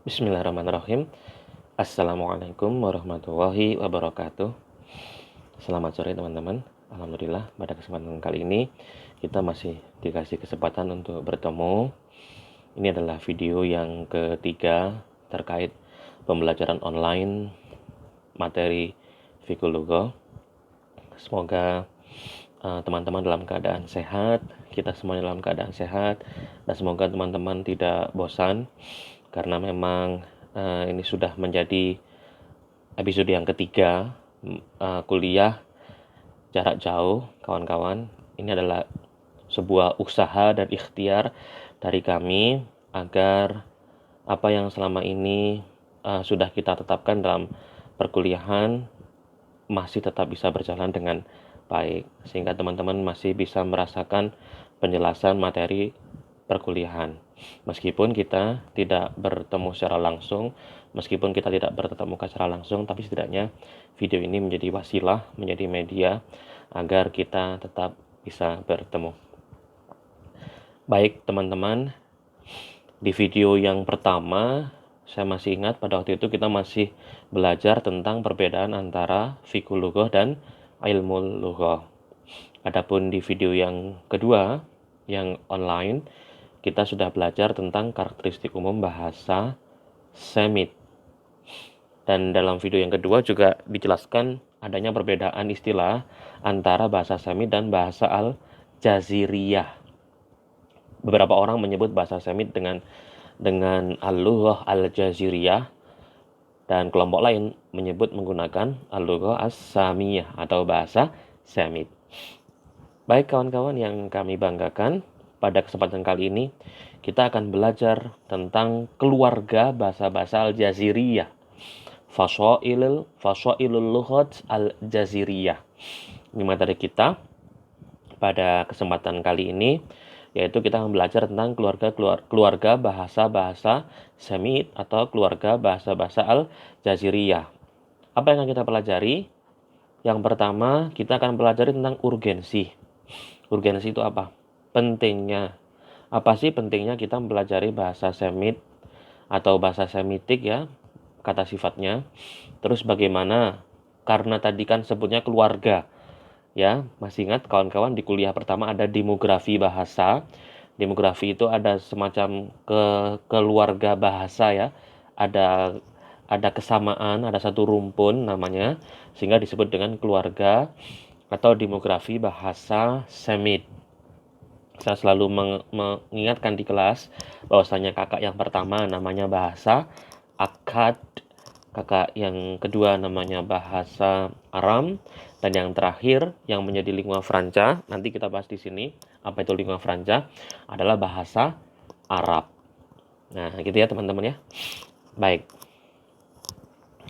Bismillahirrahmanirrahim. Assalamualaikum warahmatullahi wabarakatuh. Selamat sore teman-teman. Alhamdulillah pada kesempatan kali ini kita masih dikasih kesempatan untuk bertemu. Ini adalah video yang ketiga terkait pembelajaran online materi Fikul Lugha. Semoga teman-teman dalam keadaan sehat, kita semuanya dalam keadaan sehat, dan semoga teman-teman tidak bosan karena memang ini sudah menjadi episode yang ketiga kuliah jarak jauh, kawan-kawan. Ini adalah sebuah usaha dan ikhtiar dari kami agar apa yang selama ini sudah kita tetapkan dalam perkuliahan masih tetap bisa berjalan dengan baik, sehingga teman-teman masih bisa merasakan penjelasan materi perkuliahan. Meskipun kita tidak bertemu secara langsung, meskipun kita tidak bertemu secara langsung, tapi setidaknya video ini menjadi wasilah, menjadi media agar kita tetap bisa bertemu. Baik teman-teman, di video yang pertama saya masih ingat pada waktu itu kita masih belajar tentang perbedaan antara Fikul Lugha dan Ilmu Lugha. Adapun di video yang kedua, yang online, kita sudah belajar tentang karakteristik umum bahasa Semit. Dan dalam video yang kedua juga dijelaskan adanya perbedaan istilah antara bahasa Semit dan bahasa Al-Jaziriyah. Beberapa orang menyebut bahasa Semit dengan Al-Lughah Al-Jaziriyah, dan kelompok lain menyebut menggunakan Al-Lughah As-Samiyah atau bahasa Semit. Baik kawan-kawan yang kami banggakan, pada kesempatan kali ini kita akan belajar tentang keluarga bahasa-bahasa Al-Jaziriyah. Fashailul Lughat Al-Jaziriyah. Ini materi kita pada kesempatan kali ini, yaitu kita akan belajar tentang keluarga bahasa-bahasa Semit atau keluarga bahasa-bahasa Al-Jaziriyah. Apa yang akan kita pelajari? Yang pertama, kita akan pelajari tentang urgensi. Urgensi itu apa? Pentingnya. Apa sih pentingnya kita mempelajari bahasa Semit atau bahasa Semitik ya, kata sifatnya. Terus bagaimana? Karena tadi kan sebutnya keluarga. Ya, masih ingat kawan-kawan di kuliah pertama ada demografi bahasa. Demografi itu ada semacam keluarga bahasa ya. Ada kesamaan, ada satu rumpun namanya, sehingga disebut dengan keluarga atau demografi bahasa Semit. Saya selalu mengingatkan di kelas bahwasanya kakak yang pertama namanya bahasa Akkad, kakak yang kedua namanya bahasa Aram, dan yang terakhir yang menjadi lingua franca, nanti kita bahas di sini apa itu lingua franca, adalah bahasa Arab. Nah, gitu ya teman-teman ya. Baik.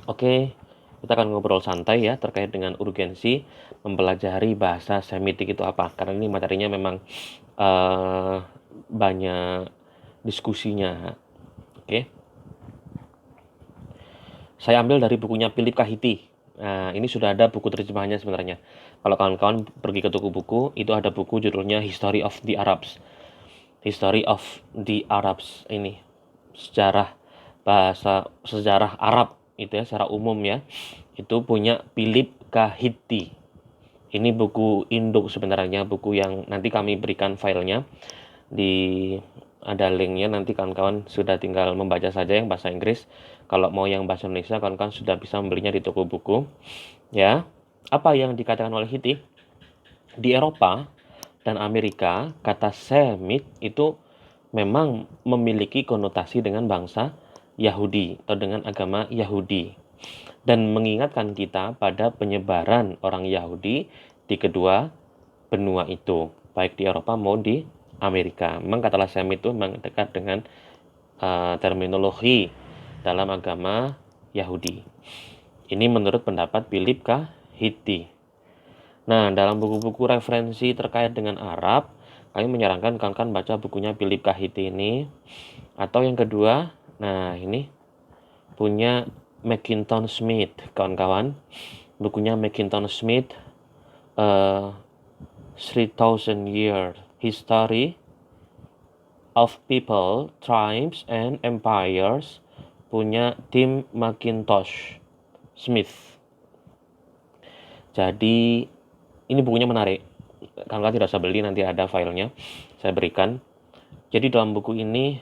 Oke, kita akan ngobrol santai ya terkait dengan urgensi mempelajari bahasa Semitik itu apa. Karena ini materinya memang banyak diskusinya. Oke. Saya ambil dari bukunya Philip Kahiti. Nah, ini sudah ada buku terjemahannya sebenarnya. Kalau kawan-kawan pergi ke toko buku, itu ada buku judulnya History of the Arabs. History of the Arabs ini sejarah Arab itu ya secara umum ya. Itu punya Philip Kahiti. Ini buku induk sebenarnya, buku yang nanti kami berikan filenya ada linknya, nanti kawan-kawan sudah tinggal membaca saja yang bahasa Inggris. Kalau mau yang bahasa Indonesia, kawan-kawan sudah bisa membelinya di toko buku. Ya, apa yang dikatakan oleh Hiti? Di Eropa dan Amerika, kata Semit itu memang memiliki konotasi dengan bangsa Yahudi atau dengan agama Yahudi, dan mengingatkan kita pada penyebaran orang Yahudi di kedua benua itu, baik di Eropa maupun di Amerika. Memang kata Semit itu memang dekat dengan terminologi dalam agama Yahudi. Ini menurut pendapat Philip Kahiti. Nah, dalam buku-buku referensi terkait dengan Arab, kami menyarankan kawan-kawan baca bukunya Philip Kahiti ini. Atau yang kedua, nah ini punya Mackintosh Smith, kawan-kawan. Bukunya Mackintosh Smith, 3000 Year History of People, Tribes, and Empires punya Tim McIntosh Smith. Jadi ini bukunya menarik. Kalau tidak usah beli, nanti ada filenya saya berikan. Jadi dalam buku ini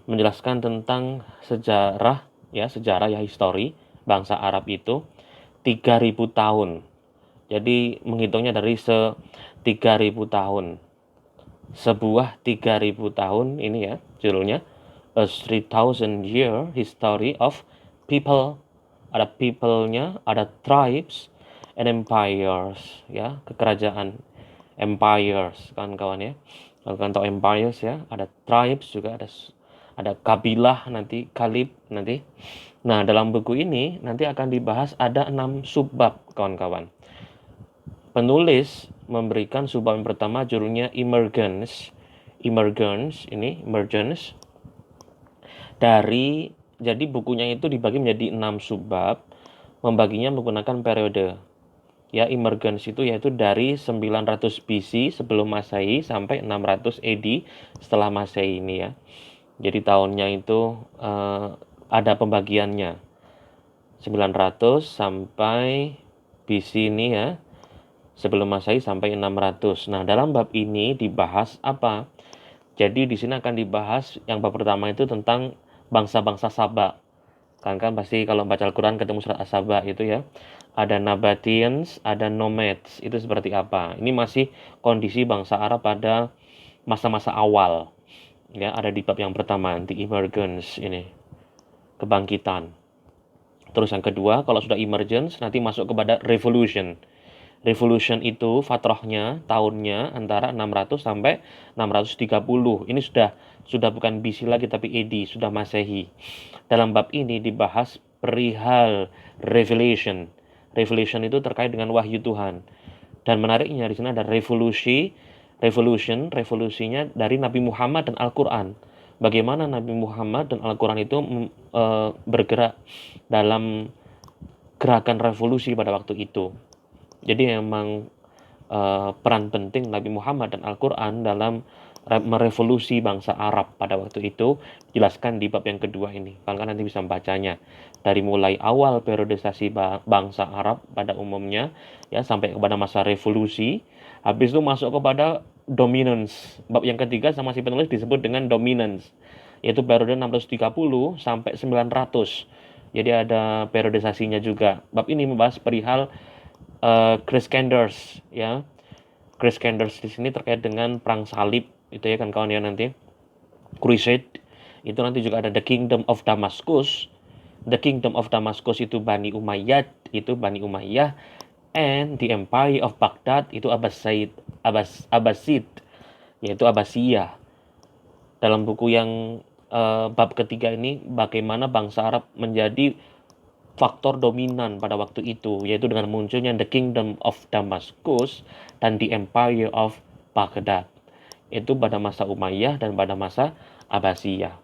menjelaskan tentang sejarah ya histori bangsa Arab itu 3.000 tahun. Jadi menghitungnya dari 3.000 tahun. Sebuah 3.000 tahun ini ya judulnya A 3,000 Year History of People. Ada people-nya, ada tribes and empires ya, kekerajaan, empires kawan-kawan ya. Kalau kalian tahu empires ya, ada tribes juga, ada kabilah nanti, kalib nanti. Nah, dalam buku ini nanti akan dibahas ada 6 subbab kawan-kawan. Penulis memberikan subbab yang pertama judulnya emergence. Emergence dari, jadi bukunya itu dibagi menjadi 6 subbab, membaginya menggunakan periode. Ya, emergence itu yaitu dari 900 BC sebelum Masehi sampai 600 AD setelah Masehi ini ya. Jadi tahunnya itu ada pembagiannya. 900 sampai BC ini ya. Sebelum Masehi sampai 600. Nah, dalam bab ini dibahas apa? Jadi di sini akan dibahas yang bab pertama itu tentang bangsa-bangsa Saba. Kan pasti kalau baca Al-Quran ketemu surat As-Saba itu ya. Ada Nabateans, ada Nomads. Itu seperti apa? Ini masih kondisi bangsa Arab pada masa-masa awal. Ya, ada di bab yang pertama, the emergence ini. Kebangkitan. Terus yang kedua, kalau sudah emergence nanti masuk kepada revolution. Revolution itu fatrahnya, tahunnya antara 600 sampai 630. Ini sudah bukan BC lagi tapi AD, sudah Masehi. Dalam bab ini dibahas perihal revelation. Revelation itu terkait dengan wahyu Tuhan. Dan menariknya di sini ada revolusinya dari Nabi Muhammad dan Al-Qur'an. Bagaimana Nabi Muhammad dan Al-Qur'an itu bergerak dalam gerakan revolusi pada waktu itu. Jadi memang peran penting Nabi Muhammad dan Al-Quran dalam merevolusi bangsa Arab pada waktu itu jelaskan di bab yang kedua ini. Kalian nanti bisa membacanya dari mulai awal periodisasi bangsa Arab pada umumnya ya sampai kepada masa revolusi. Habis itu masuk kepada dominance. Bab yang ketiga sama si penulis disebut dengan dominance, yaitu periode 630 sampai 900. Jadi ada periodisasinya juga. Bab ini membahas perihal Crusaders ya. Crusaders di sini terkait dengan perang salib itu ya kan kawan ya nanti. Crusade itu nanti juga ada the Kingdom of Damascus. The Kingdom of Damascus itu Bani Umayyad, and the Empire of Baghdad itu Abbasid yaitu Abbasiyah. Dalam buku yang bab ketiga ini bagaimana bangsa Arab menjadi faktor dominan pada waktu itu, yaitu dengan munculnya the Kingdom of Damascus dan the Empire of Baghdad. Itu pada masa Umayyah dan pada masa Abbasiyah.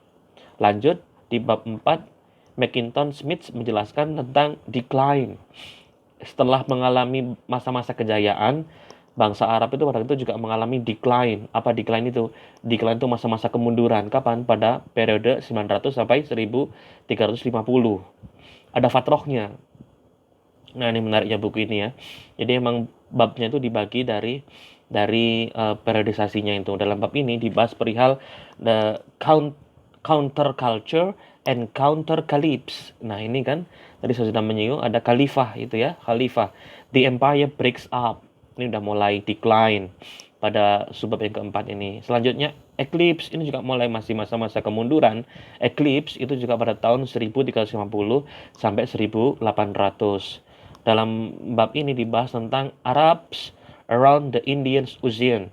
Lanjut di bab 4, McIntosh Smith menjelaskan tentang decline. Setelah mengalami masa-masa kejayaan, bangsa Arab itu pada itu juga mengalami decline. Apa decline itu? Decline itu masa-masa kemunduran. Kapan? Pada periode 900 sampai 1350. Ada fatrohnya. Nah, ini menariknya buku ini ya. Jadi emang babnya itu dibagi dari periodisasinya itu. Dalam bab ini dibahas perihal the counter culture and counter caliphs. Nah, ini kan tadi saya sudah menyinggung ada khalifah itu ya, khalifah. The empire breaks up. Ini udah mulai decline pada subbab yang keempat ini. Selanjutnya eclipse ini juga mulai masih masa-masa kemunduran. Eclipse itu juga pada tahun 1350 sampai 1800. Dalam bab ini dibahas tentang Arabs around the Indian Ocean.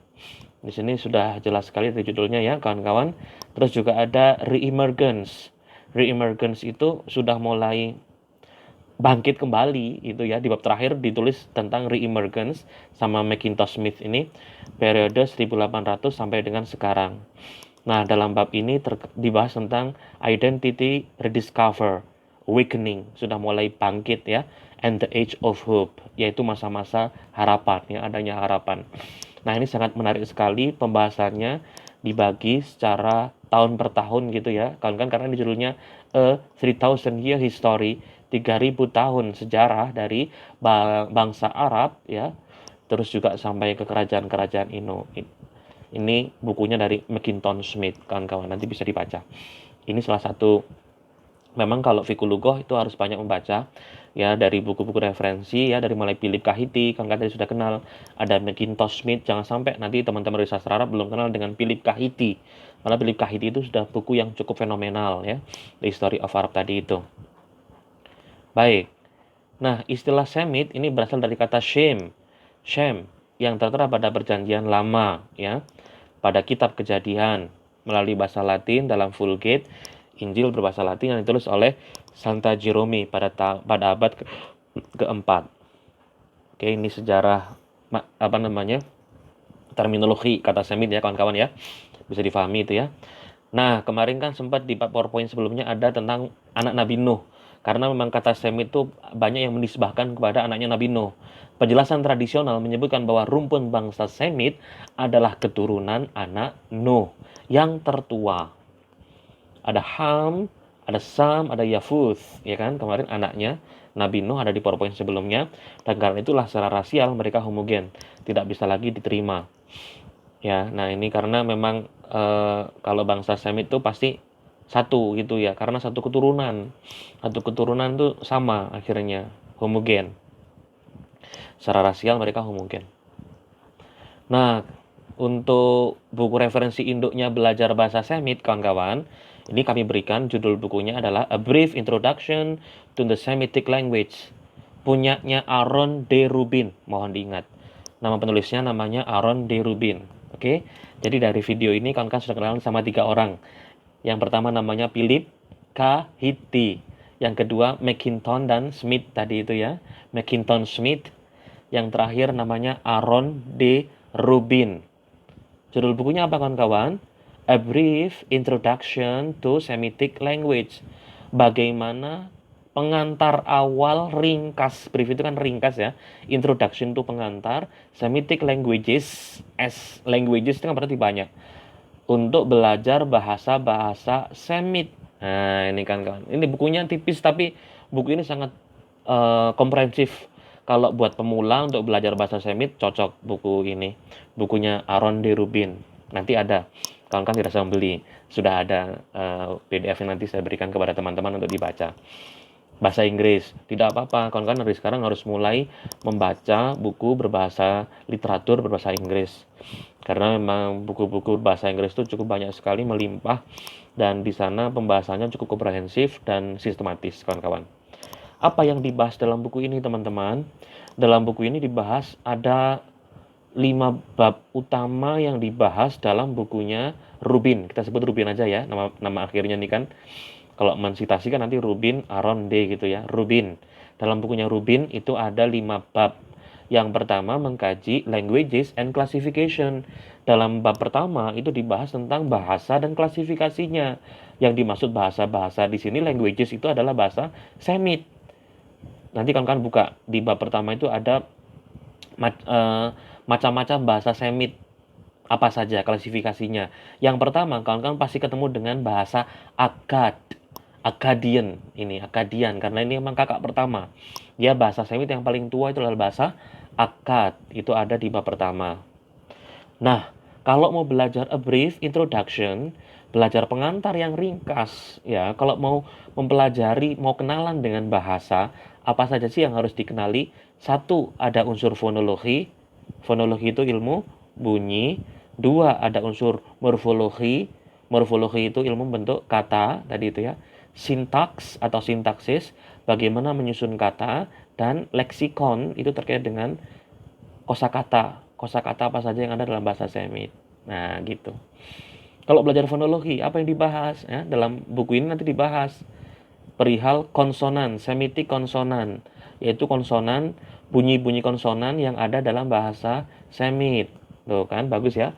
Di sini sudah jelas sekali dari judulnya ya kawan-kawan. Terus juga ada re-emergence. Re-emergence itu sudah mulai bangkit kembali itu ya. Di bab terakhir ditulis tentang re-emergence sama McIntosh Smith ini periode 1800 sampai dengan sekarang. Nah, dalam bab ini dibahas tentang identity rediscover, awakening, sudah mulai bangkit ya, and the age of hope, yaitu masa-masa harapan ya, adanya harapan. Nah, ini sangat menarik sekali pembahasannya dibagi secara tahun per tahun gitu ya. Kan karena ini judulnya A 3000 Year History, 3000 tahun sejarah dari bangsa Arab ya. Terus juga sampai ke kerajaan-kerajaan ini bukunya dari Mackintosh Smith, kawan-kawan, nanti bisa dibaca. Ini salah satu, memang kalau fikul lughah itu harus banyak membaca ya, dari buku-buku referensi ya, dari mulai Philip Kahiti, kan tadi sudah kenal, ada Mackintosh Smith, jangan sampai nanti teman-teman dari sastra Arab belum kenal dengan Philip Kahiti, karena Philip Kahiti itu sudah buku yang cukup fenomenal ya, The History of Arab tadi itu. Baik, nah istilah Semit ini berasal dari kata Shem, yang tertera pada perjanjian lama ya, pada kitab Kejadian melalui bahasa Latin dalam Vulgate, Injil berbahasa Latin yang ditulis oleh Santa Jerome pada abad keempat. Oke, ini sejarah terminologi kata Semit ya kawan-kawan ya, bisa difahami itu ya. Nah, kemarin kan sempat di PowerPoint sebelumnya ada tentang anak Nabi Nuh. Karena memang kata Semit itu banyak yang menisbahkan kepada anaknya Nabi Nuh. Penjelasan tradisional menyebutkan bahwa rumpun bangsa Semit adalah keturunan anak Nuh yang tertua. Ada Ham, ada Sam, ada Yafuz, ya kan? Kemarin anaknya Nabi Nuh ada di PowerPoint sebelumnya, dan karena itulah secara rasial mereka homogen, tidak bisa lagi diterima. Ya, nah ini karena memang kalau bangsa Semit itu pasti satu gitu ya, karena satu keturunan tuh sama, akhirnya homogen, secara rasial mereka homogen. Nah, untuk buku referensi induknya belajar bahasa Semit kawan-kawan, ini kami berikan judul bukunya adalah A Brief Introduction to the Semitic Language, punyanya Aaron D. Rubin, mohon diingat nama penulisnya, namanya Aaron D. Rubin. Oke, jadi dari video ini kawan-kawan sudah kenalan sama 3 orang. Yang pertama namanya Philip Kahiti, yang kedua Mackintosh dan Smith tadi itu ya, Mackintosh Smith, yang terakhir namanya Aaron D. Rubin. Judul bukunya apa kawan-kawan? A Brief Introduction to Semitic Language. Bagaimana pengantar awal ringkas, brief itu kan ringkas ya, introduction itu pengantar, Semitic languages, languages itu kan berarti banyak, untuk belajar bahasa-bahasa Semit. Nah ini kan kawan, ini bukunya tipis tapi buku ini sangat komprehensif. Kalau buat pemula untuk belajar bahasa Semit cocok buku ini, bukunya Aaron D. Rubin. Nanti ada, kawan-kawan tidak usah membeli, sudah ada PDF yang nanti saya berikan kepada teman-teman untuk dibaca. Bahasa Inggris tidak apa-apa, kawan-kawan dari sekarang harus mulai membaca buku berbahasa literatur berbahasa Inggris, karena memang buku-buku bahasa Inggris itu cukup banyak sekali, melimpah, dan di sana pembahasannya cukup komprehensif dan sistematis kawan-kawan. Apa yang dibahas dalam buku ini teman-teman? Dalam buku ini dibahas ada 5 bab utama yang dibahas dalam bukunya Rubin. Kita sebut Rubin aja ya, nama akhirnya nih kan. Kalau mensitasi kan nanti Rubin, Aaron D gitu ya, Rubin. Dalam bukunya Rubin itu ada 5 bab. Yang pertama mengkaji languages and classification. Dalam bab pertama itu dibahas tentang bahasa dan klasifikasinya. Yang dimaksud bahasa-bahasa di sini languages itu adalah bahasa Semit. Nanti kawan-kawan buka di bab pertama itu ada macam-macam bahasa Semit, apa saja klasifikasinya. Yang pertama kawan-kawan pasti ketemu dengan bahasa Akkadian, karena ini memang kakak pertama. Ya, bahasa Semit yang paling tua itu adalah bahasa Akkad, itu ada di bab pertama. Nah, kalau mau belajar a brief introduction, belajar pengantar yang ringkas, ya, kalau mau mempelajari, mau kenalan dengan bahasa, apa saja sih yang harus dikenali? 1, ada unsur fonologi. Fonologi itu ilmu bunyi. 2, ada unsur morfologi. Morfologi itu ilmu bentuk kata, tadi itu ya. Sintaks atau sintaksis, bagaimana menyusun kata, dan leksikon itu terkait dengan kosakata. Kosakata apa saja yang ada dalam bahasa Semit. Nah, gitu. Kalau belajar fonologi, apa yang dibahas? Ya, dalam buku ini nanti dibahas perihal konsonan, Semitic konsonan, yaitu konsonan, bunyi-bunyi konsonan yang ada dalam bahasa Semit. Tuh kan, bagus ya.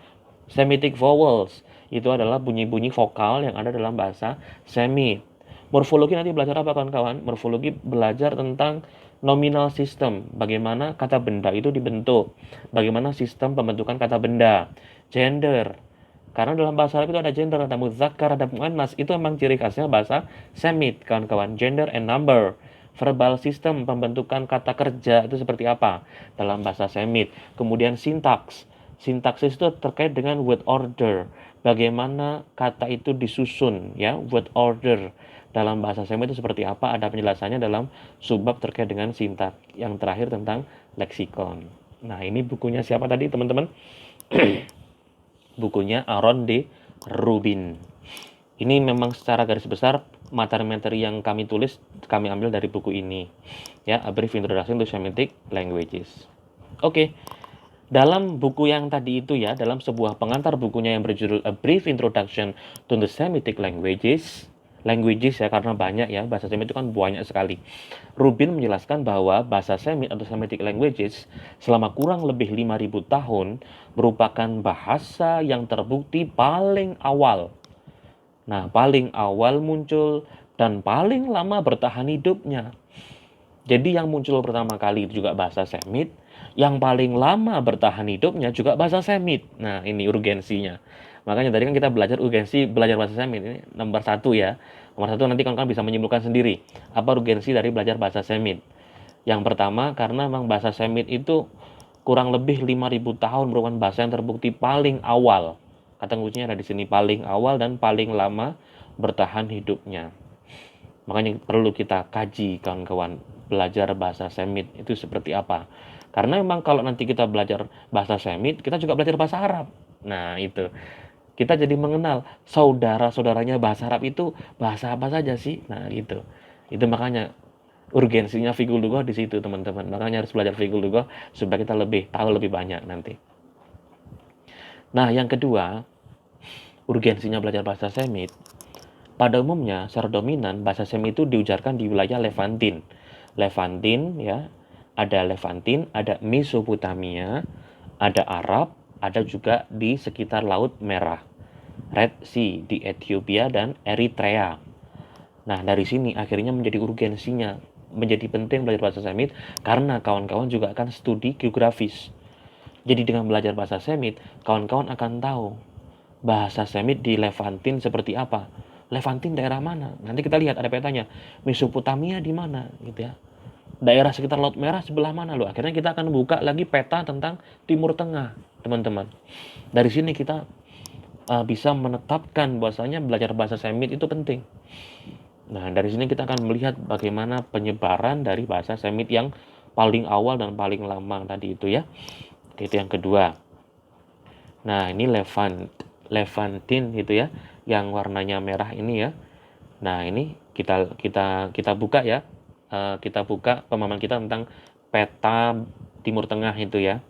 Semitic vowels, itu adalah bunyi-bunyi vokal yang ada dalam bahasa Semit. Morfologi nanti belajar apa kawan-kawan? Morfologi belajar tentang nominal system, bagaimana kata benda itu dibentuk, bagaimana sistem pembentukan kata benda, gender, Karena dalam bahasa Arab itu ada gender, ada muzakkar, ada muannas. Itu memang ciri khasnya bahasa Semit, kawan-kawan. Gender and number. Verbal system, pembentukan kata kerja itu seperti apa dalam bahasa Semit. Kemudian sintaks. Sintaksis itu terkait dengan word order. Bagaimana kata itu disusun, ya, word order. Dalam bahasa Semit itu seperti apa? Ada penjelasannya dalam subbab terkait dengan sintaks. Yang terakhir tentang leksikon. Nah, ini bukunya siapa tadi, teman-teman? Bukunya Aaron D. Rubin. Ini memang secara garis besar materi-materi yang kami tulis kami ambil dari buku ini. Ya, A Brief Introduction to Semitic Languages. Oke. Dalam buku yang tadi itu ya, dalam sebuah pengantar bukunya yang berjudul A Brief Introduction to the Semitic Languages ya, karena banyak ya, bahasa Semit itu kan banyak sekali. Rubin menjelaskan bahwa bahasa Semit atau Semitic Languages selama kurang lebih 5.000 tahun merupakan bahasa yang terbukti paling awal. Nah, paling awal muncul dan paling lama bertahan hidupnya. Jadi yang muncul pertama kali itu juga bahasa Semit, yang paling lama bertahan hidupnya juga bahasa Semit. Nah, ini urgensinya. Makanya tadi kan kita belajar urgensi belajar bahasa Semit, ini nomor 1 ya. Nomor 1 nanti kawan-kawan bisa menyimpulkan sendiri apa urgensi dari belajar bahasa Semit. Yang pertama, karena memang bahasa Semit itu kurang lebih 5.000 tahun merupakan bahasa yang terbukti paling awal. Kata kuncinya ada di sini, paling awal dan paling lama bertahan hidupnya. Makanya perlu kita kaji, kawan-kawan, belajar bahasa Semit itu seperti apa. Karena memang kalau nanti kita belajar bahasa Semit, kita juga belajar bahasa Arab. Nah, itu. Kita jadi mengenal saudara-saudaranya bahasa Arab itu bahasa apa saja sih. Nah, gitu. Itu makanya urgensinya Fiqhul Lughah di situ, teman-teman. Makanya harus belajar Fiqhul Lughah supaya kita lebih tahu lebih banyak nanti. Nah, yang kedua, urgensinya belajar bahasa Semit. Pada umumnya, secara dominan bahasa Semit itu diujarkan di wilayah Levantin. Levantin ya, ada Levantin, ada Mesopotamia, ada Arab, ada juga di sekitar Laut Merah, Red Sea di Ethiopia dan Eritrea. Nah, dari sini akhirnya menjadi urgensinya, menjadi penting belajar bahasa Semit karena kawan-kawan juga akan studi geografis. Jadi dengan belajar bahasa Semit, kawan-kawan akan tahu bahasa Semit di Levantin seperti apa. Levantin daerah mana? Nanti kita lihat ada petanya. Mesopotamia di mana gitu ya. Daerah sekitar Laut Merah sebelah mana loh. Akhirnya kita akan buka lagi peta tentang Timur Tengah, teman-teman. Dari sini kita bisa menetapkan bahwasanya belajar bahasa Semit itu penting. Nah, dari sini kita akan melihat bagaimana penyebaran dari bahasa Semit yang paling awal dan paling lama tadi itu ya. Itu yang kedua. Nah, ini Levantin gitu ya, yang warnanya merah ini ya. Nah, ini kita buka ya. Kita buka pemahaman kita tentang peta Timur Tengah itu ya.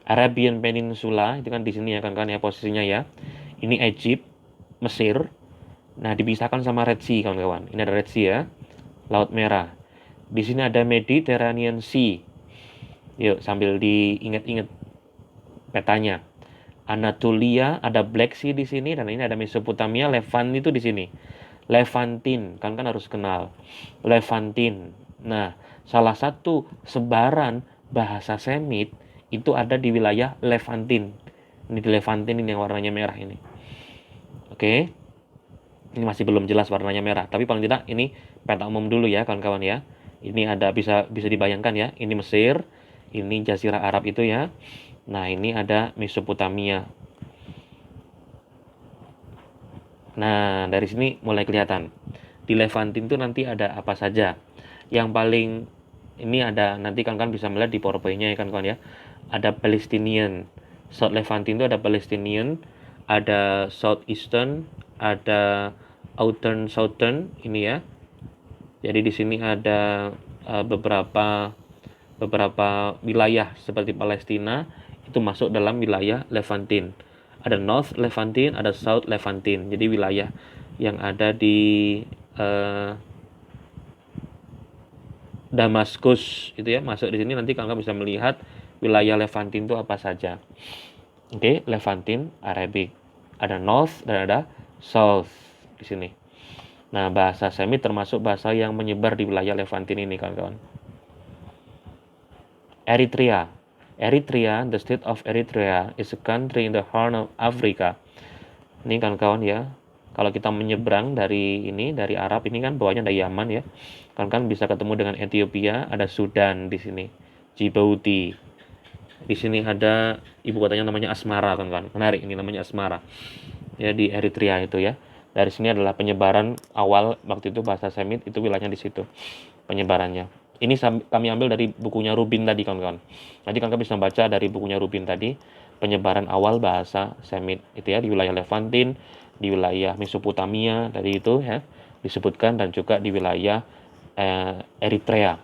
Arabian Peninsula itu kan di sini ya kan ya posisinya ya. Ini Egypt, Mesir. Nah, dipisahkan sama Red Sea kawan-kawan. Ini ada Red Sea ya. Laut Merah. Di sini ada Mediterranean Sea. Yuk sambil diingat-ingat petanya. Anatolia, ada Black Sea di sini dan ini ada Mesopotamia, Levant itu di sini. Levantin, kan harus kenal. Levantin. Nah, salah satu sebaran bahasa Semit itu ada di wilayah Levantin. Ini di Levantin ini yang warnanya merah ini. Oke. Ini masih belum jelas warnanya merah, tapi paling tidak ini peta umum dulu ya, kawan-kawan ya. Ini ada bisa dibayangkan ya. Ini Mesir, ini Jazirah Arab itu ya. Nah, ini ada Mesopotamia. Nah, dari sini mulai kelihatan. Di Levantin itu nanti ada apa saja. Yang paling ini ada nanti kan bisa melihat di PowerPoint-nya ya kan ya. Ada Palestinian. South Levantin itu ada Palestinian, ada Southeastern, ada Southern ini ya. Jadi di sini ada beberapa wilayah seperti Palestina itu masuk dalam wilayah Levantin. Ada North Levantin, ada South Levantin. Jadi wilayah yang ada di Damaskus itu ya, masuk di sini nanti kalian bisa melihat wilayah Levantin itu apa saja. Oke, Levantin Arabic. Ada North dan ada South di sini. Nah, bahasa Semit termasuk bahasa yang menyebar di wilayah Levantin ini, kawan-kawan. Eritrea, the state of Eritrea is a country in the Horn of Africa. Ini kan kawan ya, kalau kita menyeberang dari Arab ini kan bawahnya ada Yaman ya. Kan bisa ketemu dengan Ethiopia, ada Sudan di sini. Djibouti. Di sini ada ibu kotanya namanya Asmara kan. Menarik ini namanya Asmara. Ya di Eritrea itu ya. Dari sini adalah penyebaran awal waktu itu bahasa Semit itu wilayahnya di situ. Penyebarannya. Ini kami ambil dari bukunya Rubin tadi kawan-kawan. Nanti kalian bisa baca dari bukunya Rubin tadi penyebaran awal bahasa Semit itu ya di wilayah Levantin, di wilayah Mesopotamia tadi itu ya disebutkan dan juga di wilayah Eritrea.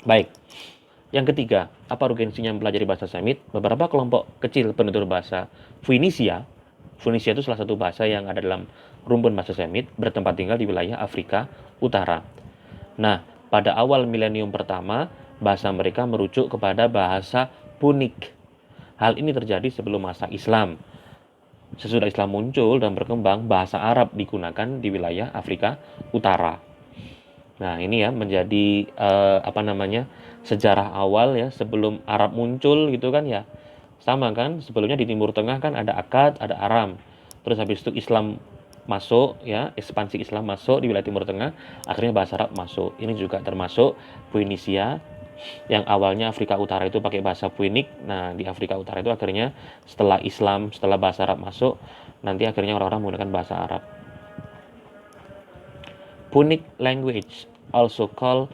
Baik. Yang ketiga, apa urgensinya mempelajari bahasa Semit? Beberapa kelompok kecil penutur bahasa Phoenicia. Phoenicia itu salah satu bahasa yang ada dalam rumpun bahasa Semit bertempat tinggal di wilayah Afrika Utara. Nah, pada awal milenium pertama, bahasa mereka merujuk kepada bahasa Punik. Hal ini terjadi sebelum masa Islam. Sesudah Islam muncul dan berkembang, bahasa Arab digunakan di wilayah Afrika Utara. Nah, ini ya menjadi sejarah awal ya sebelum Arab muncul gitu kan ya. Sama kan, sebelumnya di Timur Tengah kan ada Akkad, ada Aram. Terus habis itu Islam masuk ya, ekspansi Islam masuk di wilayah Timur Tengah, akhirnya bahasa Arab masuk. Ini juga termasuk Phoenicia yang awalnya Afrika Utara itu pakai bahasa Phoenix. Nah, di Afrika Utara itu akhirnya setelah Islam, setelah bahasa Arab masuk, nanti akhirnya orang-orang menggunakan bahasa Arab. Punic language, also called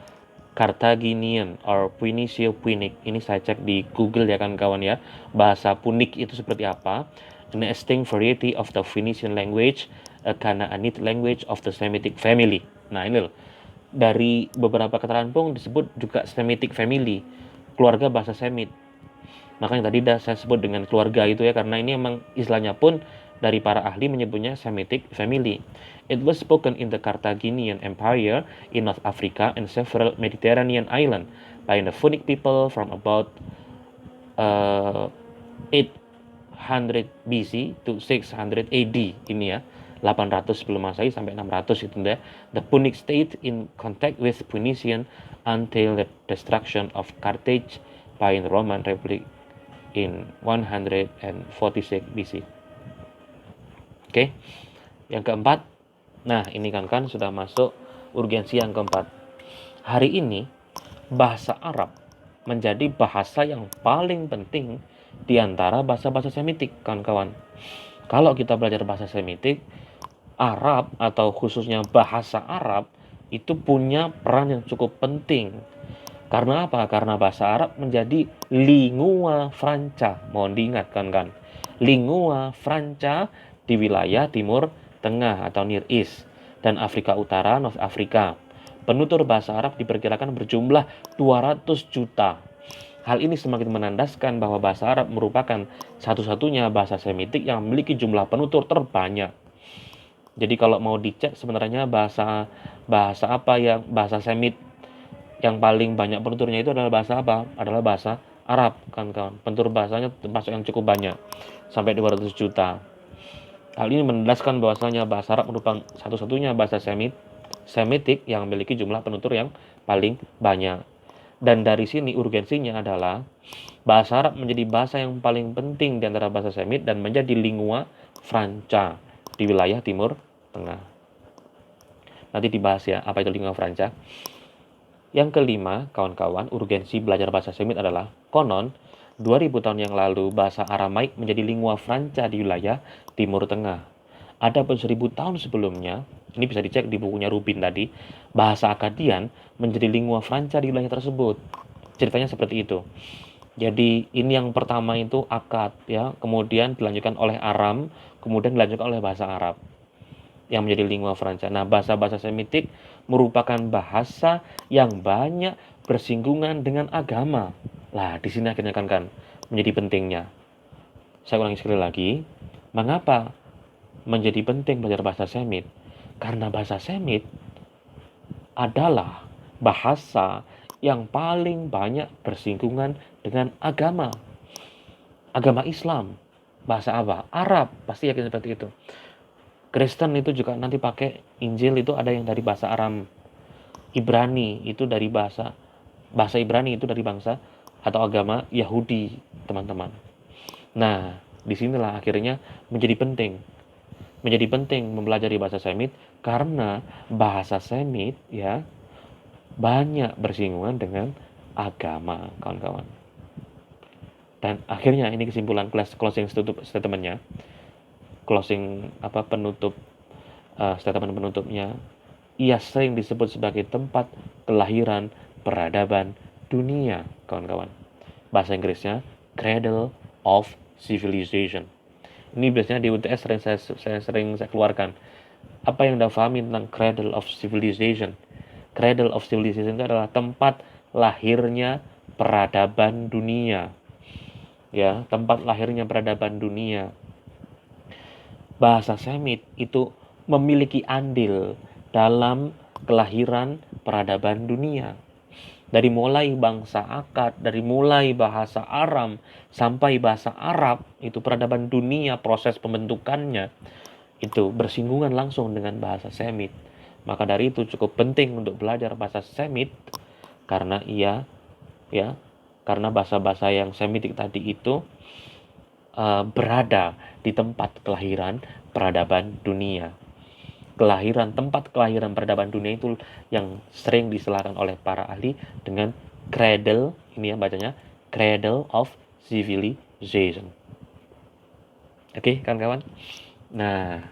Carthaginian or Phoenicio-Punic. Ini saya cek di Google ya kan kawan ya. Bahasa Punic itu seperti apa? An extinct variety of the Phoenician language, a Canaanite language of the Semitic family. Nah ini loh. Dari beberapa keterangan pun disebut juga Semitic family, keluarga bahasa Semit. Makanya tadi saya sebut dengan keluarga itu ya, karena ini emang istilahnya pun dari para ahli menyebutnya Semitic family. It was spoken in the Carthaginian Empire in North Africa and several Mediterranean islands by the Punic people from about 800 BC to 600 AD ini ya. 800 sebelum Masehi sampai 600 itu ya. The Punic stayed in contact with Phoenician until the destruction of Carthage by the Roman Republic in 146 BC. Oke. Yang keempat, nah ini kan sudah masuk urgensi yang keempat. Hari ini bahasa Arab menjadi bahasa yang paling penting di antara bahasa-bahasa Semitik, kawan-kawan. Kalau kita belajar bahasa Semitik, Arab atau khususnya bahasa Arab itu punya peran yang cukup penting. Karena apa? Karena bahasa Arab menjadi lingua franca. Mohon diingatkan kan. Lingua franca di wilayah Timur Tengah atau Near East dan Afrika Utara, North Africa. Penutur bahasa Arab diperkirakan berjumlah 200 juta. Hal ini semakin menandaskan bahwa bahasa Arab merupakan satu-satunya bahasa Semitik yang memiliki jumlah penutur terbanyak. Jadi kalau mau dicek sebenarnya bahasa Semit yang paling banyak penuturnya itu adalah bahasa apa? Adalah bahasa Arab kan kawan. Penutur bahasanya termasuk yang cukup banyak sampai 200 juta. Hal ini menjelaskan bahwasanya bahasa Arab merupakan satu-satunya bahasa Semitik yang memiliki jumlah penutur yang paling banyak. Dan dari sini urgensinya adalah bahasa Arab menjadi bahasa yang paling penting di antara bahasa Semit dan menjadi lingua franca di wilayah Timur Tengah. Nanti dibahas ya apa itu lingua franca. Yang kelima, kawan-kawan, urgensi belajar bahasa Semit adalah konon 2000 tahun yang lalu bahasa Aramaik menjadi lingua franca di wilayah Timur Tengah. Adapun 1000 tahun sebelumnya, ini bisa dicek di bukunya Rubin tadi, bahasa Akkadian menjadi lingua franca di wilayah tersebut. Ceritanya seperti itu. Jadi ini yang pertama itu Akkad ya, kemudian dilanjutkan oleh Aram, kemudian dilanjutkan oleh bahasa Arab yang menjadi lingua franca. Nah, bahasa-bahasa Semitik merupakan bahasa yang banyak bersinggungan dengan agama. Lah, di sini akhirnya kan menjadi pentingnya. Saya ulangi sekali lagi, mengapa menjadi penting belajar bahasa Semit? Karena bahasa Semit adalah bahasa yang paling banyak bersinggungan dengan agama. Agama Islam. Bahasa apa? Arab. Pasti yakin seperti itu. Kristen itu juga nanti pakai Injil itu ada yang dari bahasa Aram. Ibrani itu dari bahasa Ibrani itu dari bangsa atau agama Yahudi, teman-teman. Nah, disinilah akhirnya menjadi penting menjadi penting mempelajari bahasa Semit karena bahasa Semit ya banyak bersinggungan dengan agama, kawan-kawan. Dan akhirnya ini kesimpulan closing statement-nya. Statement penutupnya. Ia sering disebut sebagai tempat kelahiran peradaban dunia, kawan-kawan. Bahasa Inggrisnya Cradle of Civilization. Ini biasanya di UTS sering saya keluarkan. Apa yang Anda pahami tentang Cradle of Civilization? Cradle of Civilization itu adalah tempat lahirnya peradaban dunia. Ya, tempat lahirnya peradaban dunia. Bahasa Semit itu memiliki andil dalam kelahiran peradaban dunia. Dari mulai bangsa Akkad, dari mulai bahasa Aram sampai bahasa Arab, itu peradaban dunia, proses pembentukannya itu bersinggungan langsung dengan bahasa Semit. Maka dari itu cukup penting untuk belajar bahasa Semit karena karena bahasa-bahasa yang Semitik tadi itu berada di tempat kelahiran peradaban dunia. Tempat kelahiran peradaban dunia itu yang sering diistilahkan oleh para ahli dengan cradle, ini ya bacanya, Cradle of Civilization. Oke, kawan-kawan. Nah,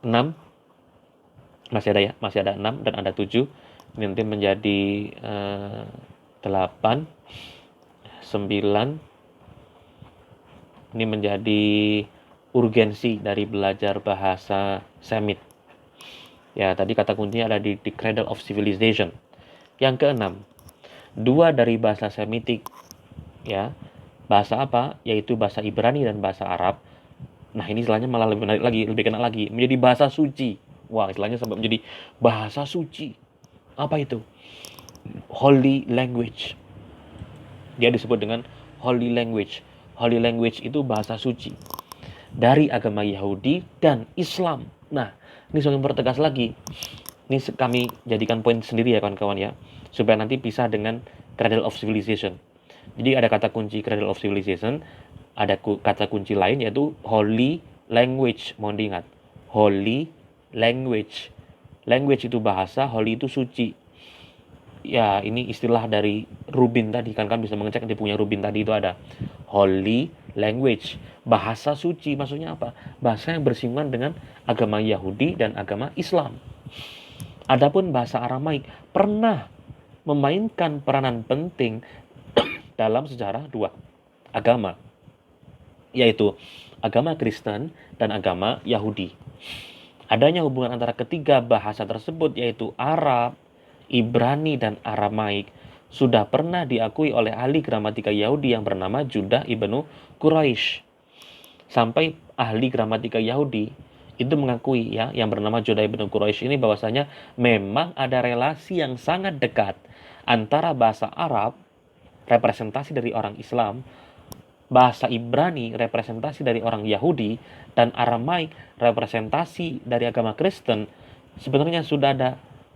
6 masih ada 6 dan ada 7. Nanti menjadi 8, 9. Ini menjadi urgensi dari belajar bahasa Semit. Ya, tadi kata kuncinya ada di Cradle of Civilization. Yang keenam, 2 dari bahasa Semitik, ya, bahasa apa? Yaitu bahasa Ibrani dan bahasa Arab. Nah, ini istilahnya malah lebih menarik lagi, lebih kena lagi, menjadi bahasa suci. Wah, istilahnya sampai menjadi bahasa suci. Apa itu? Holy language. Dia disebut dengan holy language. Holy language itu bahasa suci dari agama Yahudi dan Islam. Nah, ini semakin pertegas lagi. Ini kami jadikan poin sendiri ya kawan-kawan ya, supaya nanti pisah dengan Cradle of Civilization. Jadi ada kata kunci Cradle of Civilization, ada kata kunci lain yaitu holy language. Mohon diingat, holy language. Language itu bahasa, holy itu suci. Ya, ini istilah dari Rubin tadi, kan bisa mengecek di punya Rubin tadi itu ada holy language, bahasa suci. Maksudnya apa? Bahasa yang bersinggungan dengan agama Yahudi dan agama Islam. Adapun bahasa Aramaik pernah memainkan peranan penting dalam sejarah 2 agama, yaitu agama Kristen dan agama Yahudi. Adanya hubungan antara ketiga bahasa tersebut, yaitu Arab, Ibrani, dan Aramaik, sudah pernah diakui oleh ahli gramatika Yahudi yang bernama Judah ibnu Quraisy. Sampai ahli gramatika Yahudi itu mengakui ya, yang bernama Judah ibnu Quraisy ini, bahwasanya memang ada relasi yang sangat dekat antara bahasa Arab, representasi dari orang Islam, bahasa Ibrani, representasi dari orang Yahudi, dan Aramaik, representasi dari agama Kristen. Sebenarnya sudah ada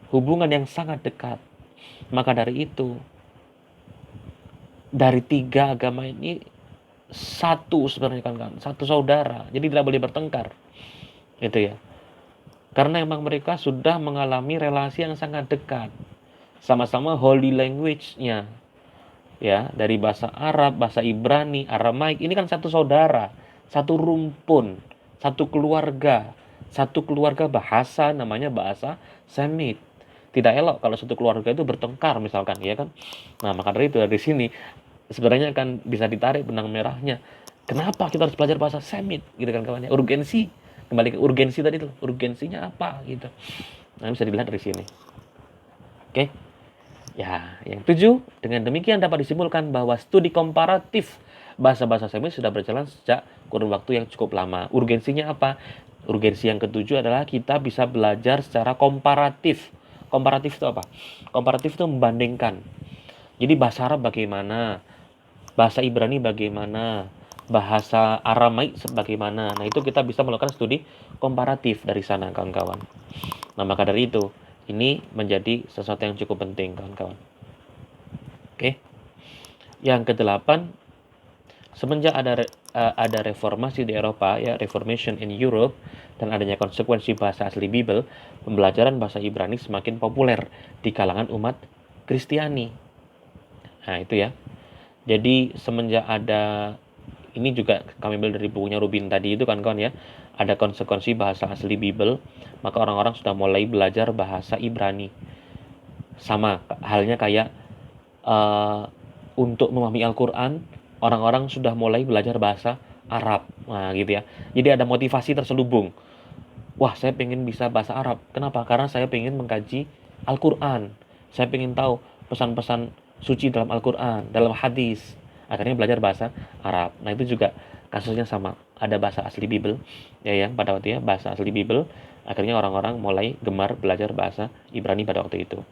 hubungan yang sangat dekat. Maka dari itu, dari 3 agama ini satu sebenarnya kan, satu saudara. Jadi tidak boleh bertengkar. Gitu ya. Karena emang mereka sudah mengalami relasi yang sangat dekat. Sama-sama holy language-nya. Ya, dari bahasa Arab, bahasa Ibrani, Aramaik, ini kan satu saudara, satu rumpun, satu keluarga bahasa, namanya bahasa Semit. Tidak elok kalau satu keluarga itu bertengkar misalkan, ya kan? Nah, maka dari itu dari sini sebenarnya akan bisa ditarik benang merahnya. Kenapa kita harus belajar bahasa Semit, gitu kan kawannya? Urgensi, kembali ke urgensi tadi tuh. Urgensinya apa gitu. Nah, bisa dilihat dari sini. Oke. Ya, yang 7, dengan demikian dapat disimpulkan bahwa studi komparatif bahasa-bahasa Semit sudah berjalan sejak kurun waktu yang cukup lama. Urgensinya apa? Urgensi yang ketujuh adalah kita bisa belajar secara komparatif. Komparatif itu apa? Komparatif itu membandingkan. Jadi bahasa Arab bagaimana? Bahasa Ibrani bagaimana? Bahasa Aramaik bagaimana? Nah, itu kita bisa melakukan studi komparatif dari sana, kawan-kawan. Nah, maka dari itu, ini menjadi sesuatu yang cukup penting, kawan-kawan. Oke. Yang ke-8, semenjak ada reformasi di Eropa, ya, Reformation in Europe, dan adanya konsekuensi bahasa asli Bible, pembelajaran bahasa Ibrani semakin populer di kalangan umat Kristiani. Nah, itu ya. Jadi semenjak ada, ini juga kami ambil dari bukunya Rubin tadi itu kan kawan ya, ada konsekuensi bahasa asli Bible, maka orang-orang sudah mulai belajar bahasa Ibrani. Sama halnya kayak untuk memahami Al-Quran, orang-orang sudah mulai belajar bahasa Arab. Nah, gitu ya. Jadi ada motivasi terselubung. Wah, saya pengen bisa bahasa Arab. Kenapa? Karena saya pengen mengkaji Al-Quran. Saya pengen tahu pesan-pesan suci dalam Al-Quran, dalam hadis. Akhirnya belajar bahasa Arab. Nah, itu juga kasusnya sama. Ada bahasa asli Bible, ya, yang pada waktu ya, bahasa asli Bible. Akhirnya orang-orang mulai gemar belajar bahasa Ibrani pada waktu itu.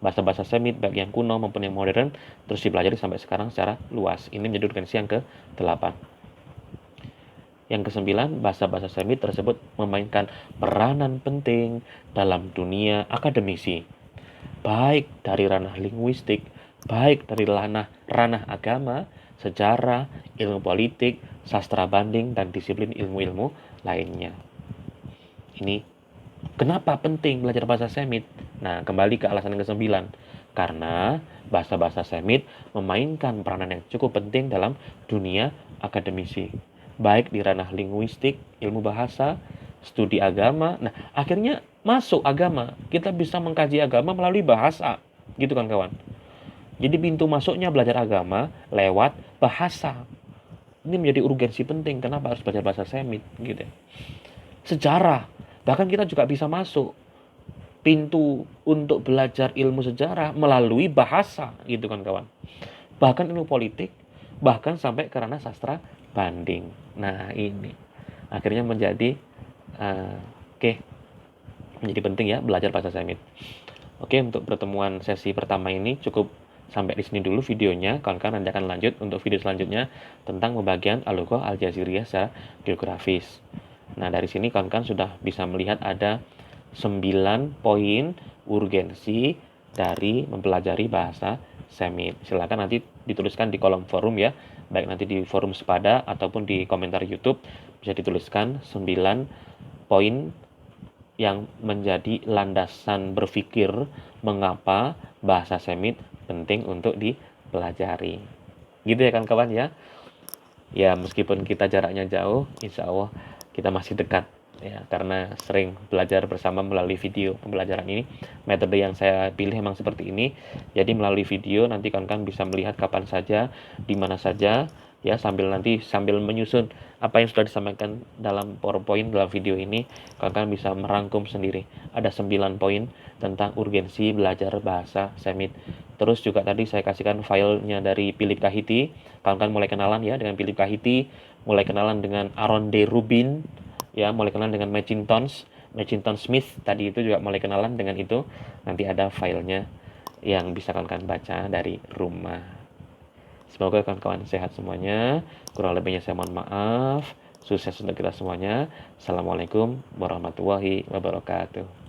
Bahasa-bahasa Semit, baik yang kuno maupun yang modern, terus dipelajari sampai sekarang secara luas. Ini menjadi urgensi yang ke-8. Yang ke-9, bahasa-bahasa Semit tersebut memainkan peranan penting dalam dunia akademisi, baik dari ranah linguistik, baik dari ranah agama, sejarah, ilmu politik, sastra banding, dan disiplin ilmu-ilmu lainnya. Ini kenapa penting belajar bahasa Semit? Nah, kembali ke alasan yang ke-9. Karena bahasa-bahasa Semit memainkan peranan yang cukup penting dalam dunia akademisi, baik di ranah linguistik, ilmu bahasa, studi agama. Nah, akhirnya masuk agama. Kita bisa mengkaji agama melalui bahasa. Gitu kan, kawan? Jadi pintu masuknya belajar agama lewat bahasa. Ini menjadi urgensi penting. Kenapa harus belajar bahasa Semit? Gitu. Sejarah. Bahkan kita juga bisa masuk pintu untuk belajar ilmu sejarah melalui bahasa, gitu kan kawan. Bahkan ilmu politik, bahkan sampai ke ranah sastra banding. Nah, ini akhirnya menjadi menjadi penting ya belajar bahasa Semit. Oke, untuk pertemuan sesi pertama ini cukup sampai di sini dulu videonya. Kawan-kawan nanti akan lanjut untuk video selanjutnya tentang pembagian Al-Lughah Al-Jaziriyah secara geografis. Nah, dari sini kawan-kawan sudah bisa melihat ada 9 poin urgensi dari mempelajari bahasa Semit. Silakan nanti dituliskan di kolom forum ya, baik nanti di forum Sepada ataupun di komentar YouTube bisa dituliskan 9 poin yang menjadi landasan berpikir mengapa bahasa Semit penting untuk dipelajari. Gitu ya kan kawan ya. Ya, meskipun kita jaraknya jauh, insya Allah kita masih dekat ya, karena sering belajar bersama melalui video pembelajaran ini. Metode yang saya pilih memang seperti ini. Jadi melalui video nanti kawan-kawan bisa melihat kapan saja, di mana saja ya, sambil menyusun apa yang sudah disampaikan dalam PowerPoint dalam video ini, kawan-kawan bisa merangkum sendiri. Ada 9 poin tentang urgensi belajar bahasa Semit. Terus juga tadi saya kasihkan filenya dari Philip Kahiti. Kawan-kawan mulai kenalan ya dengan Philip Kahiti, mulai kenalan dengan Aaron D. Rubin, ya, mulai kenalan dengan Mackinton Smith, tadi itu juga mulai kenalan dengan itu. Nanti ada filenya yang bisa kawan-kawan baca dari rumah. Semoga kawan-kawan sehat semuanya. Kurang lebihnya saya mohon maaf. Sukses untuk kita semuanya. Assalamualaikum warahmatullahi wabarakatuh.